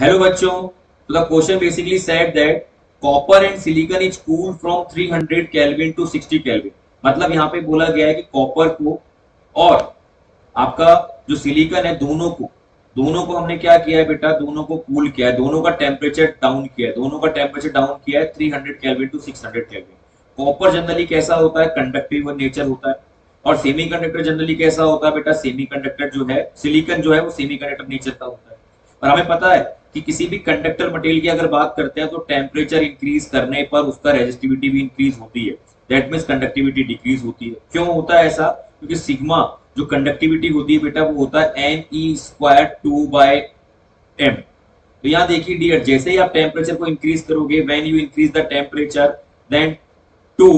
Hello बच्चों, तो the question basically said that copper and silicon is cooled from 300 Kelvin to 60 Kelvin। मतलब यहाँ पे बोला गया है कि कॉपर को और आपका जो सिलिकॉन है दोनों को हमने क्या किया है बेटा, दोनों को कूल किया है, दोनों का टेम्परेचर डाउन किया है, दोनों का टेम्परेचर डाउन किया है 300 kelvin to 600 kelvin. Copper generally कैसा होता है, कंडक्टिव नेचर होता है, और सेमीकंडक्टर जनरली कैसा होता है बेटा, सेमीकंडक्टर जो है, सिलिकॉन जो है वो सेमीकंडक्टर नेचर का होता है। और हमें पता है कि किसी भी कंडक्टर मटेरियल की अगर बात करते हैं तो टेम्परेचर इंक्रीज करने पर उसका रेजिस्टिविटी भी इंक्रीज होती है, दैट मीन्स कंडक्टिविटी डिक्रीज होती है। क्यों होता है ऐसा? क्योंकि सिग्मा जो कंडक्टिविटी होती है बेटा वो होता है एन ई स्क्वायर 2/m। तो यहाँ देखिए डियर, जैसे ही आप टेम्परेचर को इंक्रीज करोगे, when you increase the temperature then too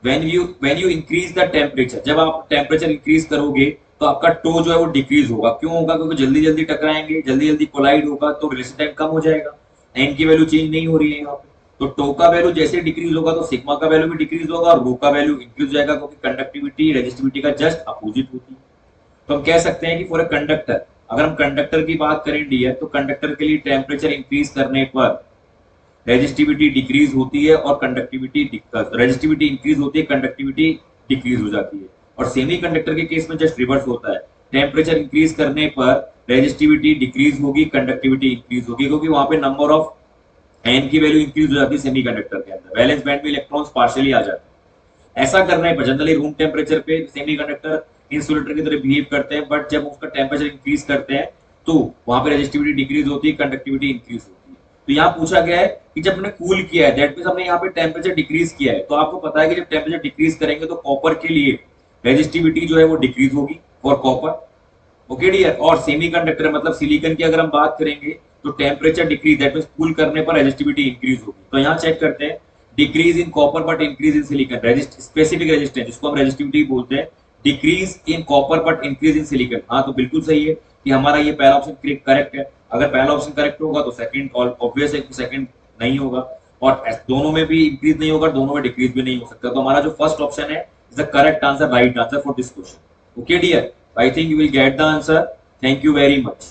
when you increase the temperature, जब आप टेम्परेचर इंक्रीज करोगे तो आपका टो जो है वो डिक्रीज होगा। क्यों होगा? क्योंकि जल्दी जल्दी टकराएंगे, जल्दी जल्दी कोलाइड होगा तो रिलेशन टाइम कम हो जाएगा। एन की वैल्यू चेंज नहीं हो रही है यहाँ पे, तो टो का वैल्यू जैसे डिक्रीज होगा तो सिग्मा का वैल्यू भी डिक्रीज होगा और रो का वैल्यू इंक्रीज हो जाएगा, क्योंकि कंडक्टिविटी रेजिस्टिविटी का जस्ट अपोजिट होती है। तो हम कह सकते हैं कि फॉर अ कंडक्टर, अगर हम कंडक्टर की बात करें डियर, तो कंडक्टर के लिए टेम्परेचर इंक्रीज करने पर रेजिस्टिविटी डिक्रीज होती है और रेजिस्टिविटी इंक्रीज होती है, कंडक्टिविटी डिक्रीज हो जाती है। और सेमी कंडक्टर के केस में जस्ट रिवर्स होता है, टेम्परेचर इंक्रीज करने पर रेजिस्टिविटी डिक्रीज होगी, कंडक्टिविटी इंक्रीज होगी, क्योंकि वहां पे नंबर ऑफ एन की वैल्यू इंक्रीज हो जाती है सेमी कंडक्टर के अंदर, वैलेंस बैंड में इलेक्ट्रॉन्स पार्शियली आ जाते हैं। ऐसा करने पर जनरली रूम टेम्परेचर पे सेमी कंडक्टर इंसुलेटर की तरह बिहेव करते हैं, बट जब उसका टेम्परेचर इंक्रीज करते हैं तो वहां पे रेजिस्टिविटी डिक्रीज होती है, कंडक्टिविटी इंक्रीज होती है। तो यहाँ पूछा गया है कि जब हमने कूल किया है, दैट मींस हमने यहाँ पे टेम्परेचर डिक्रीज किया है, तो आपको पता है कि जब टेम्परेचर डिक्रीज करेंगे तो कॉपर के लिए रेजिस्टिविटी जो है वो डिक्रीज होगी फॉर कॉपर। ओके डियर, और सेमीकंडक्टर मतलब सिलिकॉन की अगर हम बात करेंगे तो temperature decrease, that means cool करने पर रेजिस्टिविटी इंक्रीज होगी। तो यहाँ चेक करते हैं, decrease in copper but increase in silicon, specific resistance जिसको हम रेजिस्टिविटी बोलते हैं, decrease in copper but increase in silicon. हाँ, तो बिल्कुल सही है कि हमारा ये पहला ऑप्शन करेक्ट है। अगर पहला ऑप्शन करेक्ट होगा तो सेकंड ऑब्वियस है कि सेकंड नहीं होगा, और दोनों में भी इंक्रीज नहीं होगा, दोनों में डिक्रीज भी नहीं हो सकता। तो हमारा जो फर्स्ट ऑप्शन है is the correct answer, right answer for this question. Okay dear, I think you will get the answer. Thank you very much.